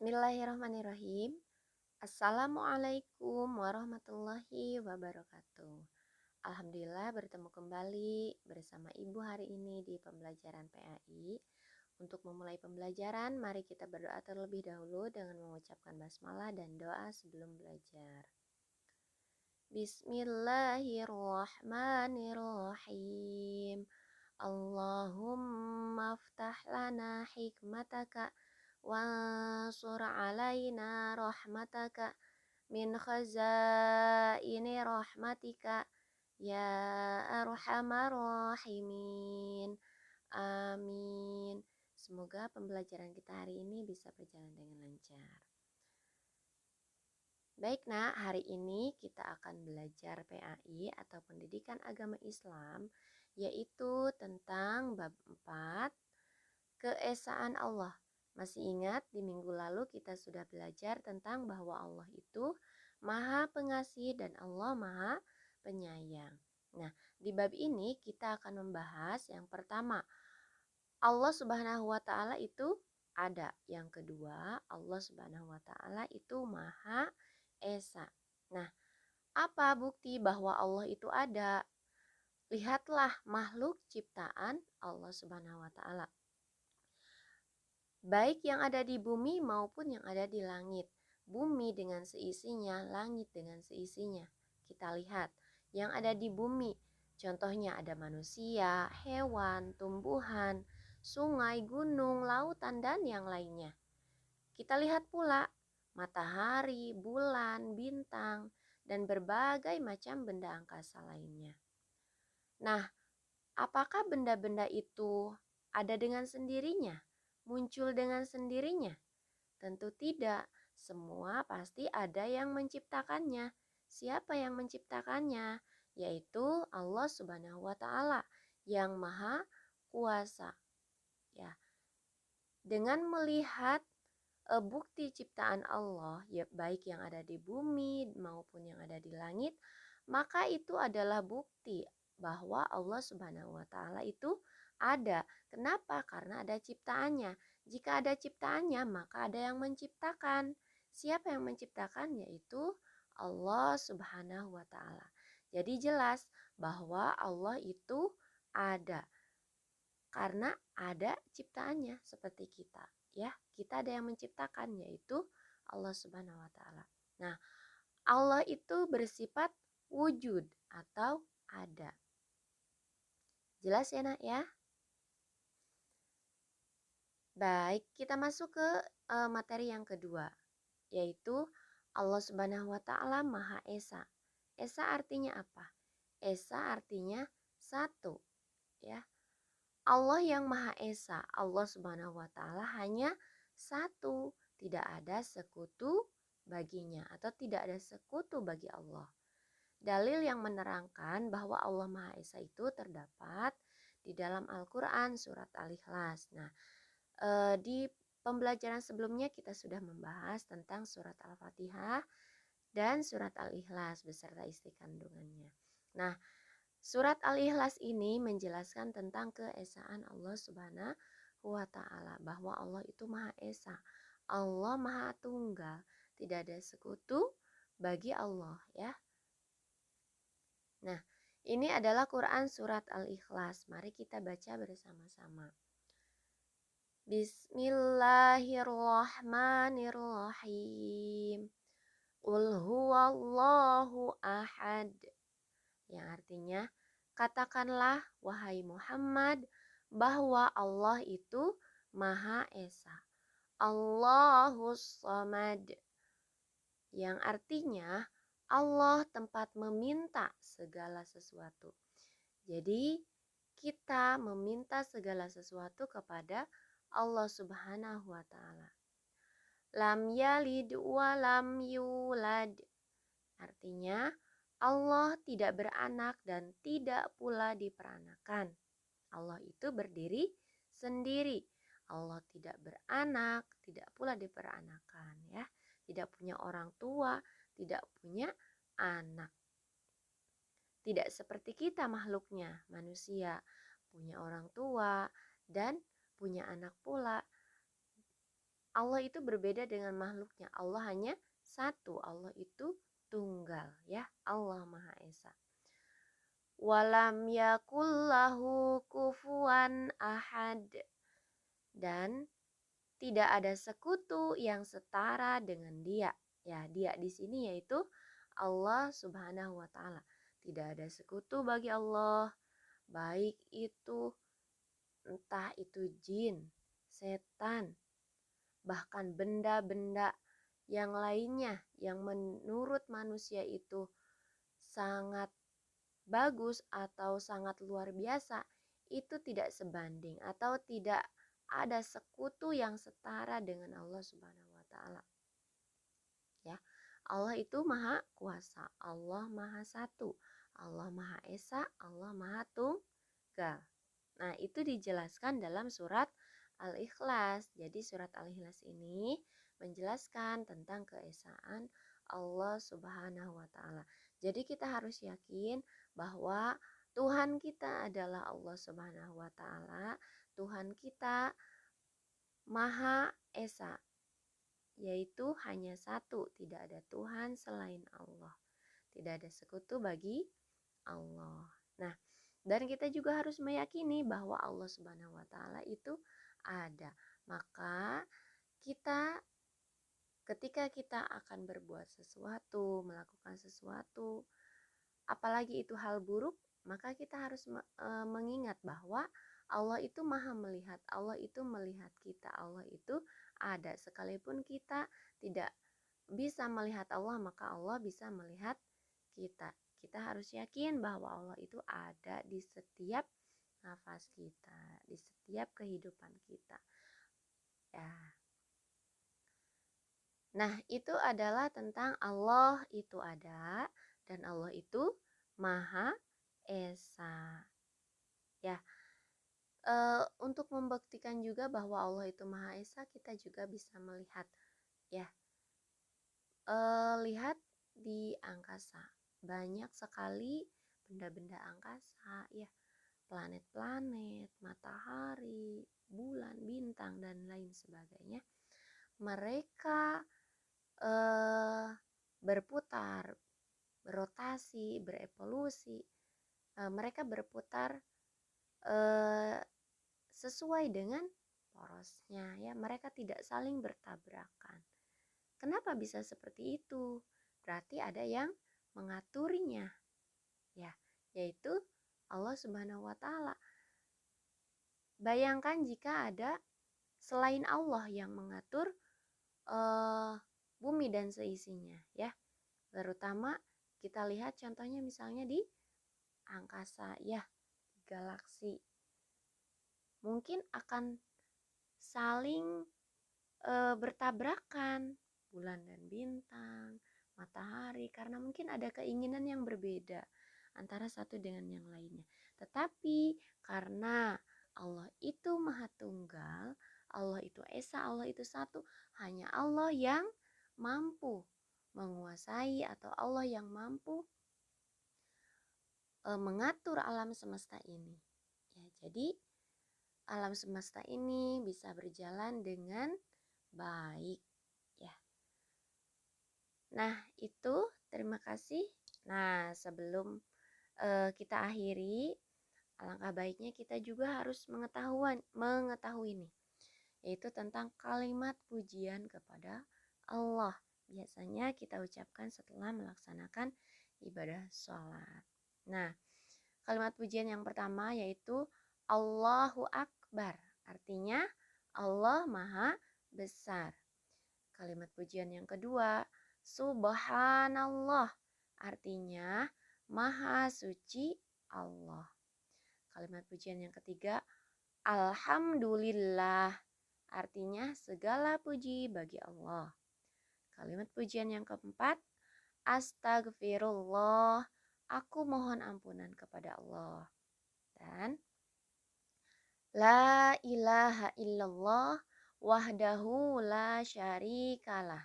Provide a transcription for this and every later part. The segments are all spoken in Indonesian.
Bismillahirrahmanirrahim. Assalamualaikum warahmatullahi wabarakatuh. Alhamdulillah bertemu kembali bersama Ibu hari ini di pembelajaran PAI. Untuk memulai pembelajaran, mari kita berdoa terlebih dahulu dengan mengucapkan basmalah dan doa sebelum belajar. Bismillahirrahmanirrahim. Allahumma aftah lana hikmataka wansur alaina rahmataka min khazaini rahmatika ya arhamar rahimin. Amin. Semoga pembelajaran kita hari ini bisa berjalan dengan lancar. Baik nak, hari ini kita akan belajar PAI atau Pendidikan Agama Islam, yaitu tentang bab 4, Keesaan Allah. Masih ingat di minggu lalu kita sudah belajar tentang bahwa Allah itu Maha Pengasih dan Allah Maha Penyayang. Nah, di bab ini kita akan membahas yang pertama, Allah Subhanahu wa taala itu ada. Yang kedua, Allah Subhanahu wa taala itu Maha Esa. Nah, apa bukti bahwa Allah itu ada? Lihatlah makhluk ciptaan Allah Subhanahu wa taala. Baik yang ada di bumi maupun yang ada di langit. Bumi dengan seisinya, langit dengan seisinya. Kita lihat yang ada di bumi. Contohnya ada manusia, hewan, tumbuhan, sungai, gunung, lautan, dan yang lainnya. Kita lihat pula matahari, bulan, bintang, dan berbagai macam benda angkasa lainnya. Nah, apakah benda-benda itu ada dengan sendirinya? Muncul dengan sendirinya? Tentu tidak. Semua pasti ada yang menciptakannya. Siapa yang menciptakannya? Yaitu Allah Subhanahu wa taala yang Maha Kuasa. Ya. Dengan melihat bukti ciptaan Allah, ya baik yang ada di bumi maupun yang ada di langit, maka itu adalah bukti bahwa Allah Subhanahu wa taala itu ada. Kenapa? Karena ada ciptaannya. Jika ada ciptaannya, maka ada yang menciptakan. Siapa yang menciptakan? Yaitu Allah Subhanahu wa taala. Jadi jelas bahwa Allah itu ada karena ada ciptaannya seperti kita, ya. Kita ada yang menciptakan, yaitu Allah Subhanahu wa taala. Nah, Allah itu bersifat wujud atau ada. Jelas ya nak ya? Baik, kita masuk ke materi yang kedua, yaitu Allah Subhanahu wa taala Maha Esa. Esa artinya apa? Esa artinya satu, ya. Allah yang Maha Esa, Allah Subhanahu wa taala hanya satu, tidak ada sekutu baginya atau tidak ada sekutu bagi Allah. Dalil yang menerangkan bahwa Allah Maha Esa itu terdapat di dalam Al-Qur'an surat Al-Ikhlas. Nah, di pembelajaran sebelumnya kita sudah membahas tentang surat Al-Fatihah dan surat Al-Ikhlas beserta isi kandungannya. Nah, surat Al-Ikhlas ini menjelaskan tentang keesaan Allah Subhanahu wa taala, bahwa Allah itu Maha Esa. Allah Maha Tunggal, tidak ada sekutu bagi Allah, ya. Nah, ini adalah Quran surat Al-Ikhlas. Mari kita baca bersama-sama. Bismillahirrahmanirrahim. Qul huwallahu ahad. Yang artinya, katakanlah wahai Muhammad bahwa Allah itu Maha Esa. Allahus Samad. Yang artinya Allah tempat meminta segala sesuatu. Jadi kita meminta segala sesuatu kepada Allah Subhanahu wa taala. Lam yalid wa lam yulad. Artinya Allah tidak beranak dan tidak pula diperanakan. Allah itu berdiri sendiri. Allah tidak beranak, tidak pula diperanakan, ya. Tidak punya orang tua, tidak punya anak. Tidak seperti kita makhluknya, manusia, punya orang tua dan punya anak pula. Allah itu berbeda dengan makhluknya. Allah hanya satu, Allah itu tunggal ya, Allah Maha Esa. Walam yakullahu kufuwan ahad, dan tidak ada sekutu yang setara dengan Dia. Ya, Dia di sini yaitu Allah Subhanahu wa taala. Tidak ada sekutu bagi Allah, baik itu entah itu jin, setan, bahkan benda-benda yang lainnya yang menurut manusia itu sangat bagus atau sangat luar biasa, itu tidak sebanding atau tidak ada sekutu yang setara dengan Allah Subhanahu wa taala. Ya. Allah itu maha kuasa, Allah maha satu, Allah maha esa, Allah maha tunggal. Nah, itu dijelaskan dalam surat Al-Ikhlas. Jadi surat Al-Ikhlas ini menjelaskan tentang keesaan Allah Subhanahu wa taala. Jadi kita harus yakin bahwa Tuhan kita adalah Allah Subhanahu wa taala. Tuhan kita Maha Esa, yaitu hanya satu, tidak ada Tuhan selain Allah. Tidak ada sekutu bagi Allah. Nah, dan kita juga harus meyakini bahwa Allah Subhanahu wa taala itu ada. Maka kita ketika kita akan berbuat sesuatu, melakukan sesuatu, apalagi itu hal buruk, maka kita harus mengingat bahwa Allah itu maha melihat, Allah itu melihat kita, Allah itu ada. Sekalipun kita tidak bisa melihat Allah, maka Allah bisa melihat kita. Kita harus yakin bahwa Allah itu ada di setiap nafas kita, di setiap kehidupan kita. Ya. Nah, itu adalah tentang Allah itu ada dan Allah itu Maha Esa. Ya. Untuk membuktikan juga bahwa Allah itu Maha Esa, kita juga bisa melihat ya. Lihat di angkasa. Banyak sekali benda-benda angkasa ya. Planet-planet, matahari, bulan, bintang, dan lain sebagainya. Mereka berputar, berotasi, berevolusi. Mereka berputar sesuai dengan porosnya ya. Mereka tidak saling bertabrakan. Kenapa bisa seperti itu? Berarti ada yang mengaturinya. Ya, yaitu Allah Subhanahu wa taala. Bayangkan jika ada selain Allah yang mengatur bumi dan seisinya ya. Terutama kita lihat contohnya misalnya di angkasa ya, galaksi. Mungkin akan saling bertabrakan bulan dan bintang, matahari, karena mungkin ada keinginan yang berbeda antara satu dengan yang lainnya. Tetapi karena Allah itu Maha Tunggal, Allah itu Esa, Allah itu satu, hanya Allah yang mampu menguasai atau Allah yang mampu mengatur alam semesta ini. Ya, jadi alam semesta ini bisa berjalan dengan baik ya. Nah, itu terima kasih. Nah, sebelum kita akhiri, alangkah baiknya kita juga harus mengetahui nih, yaitu tentang kalimat pujian kepada Allah. Biasanya kita ucapkan setelah melaksanakan ibadah sholat. Nah, kalimat pujian yang pertama yaitu Allahu Akbar. Artinya Allah Maha Besar. Kalimat pujian yang kedua, Subhanallah. Artinya Maha Suci Allah. Kalimat pujian yang ketiga, Alhamdulillah. Artinya segala puji bagi Allah. Kalimat pujian yang keempat, Astagfirullah. Aku mohon ampunan kepada Allah. Dan La ilaha illallah wahdahu la syarikalah.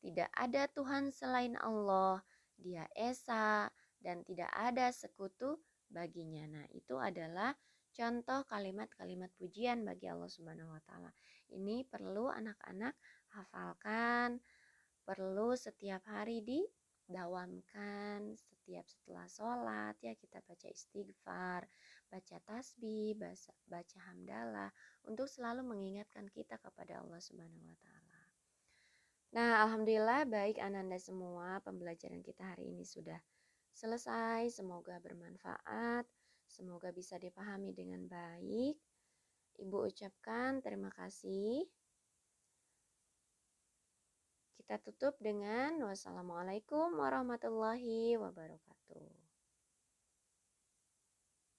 Tidak ada Tuhan selain Allah, Dia Esa dan tidak ada sekutu baginya. Nah, itu adalah contoh kalimat-kalimat pujian bagi Allah Subhanahu wa taala. Ini perlu anak-anak hafalkan, perlu setiap hari didawamkan, setiap setelah sholat ya kita baca istighfar, baca tasbih, baca hamdalah untuk selalu mengingatkan kita kepada Allah Subhanahu wa taala. Nah, alhamdulillah baik Ananda semua, pembelajaran kita hari ini sudah selesai. Semoga bermanfaat, semoga bisa dipahami dengan baik. Ibu ucapkan terima kasih. Kita tutup dengan wassalamualaikum warahmatullahi wabarakatuh.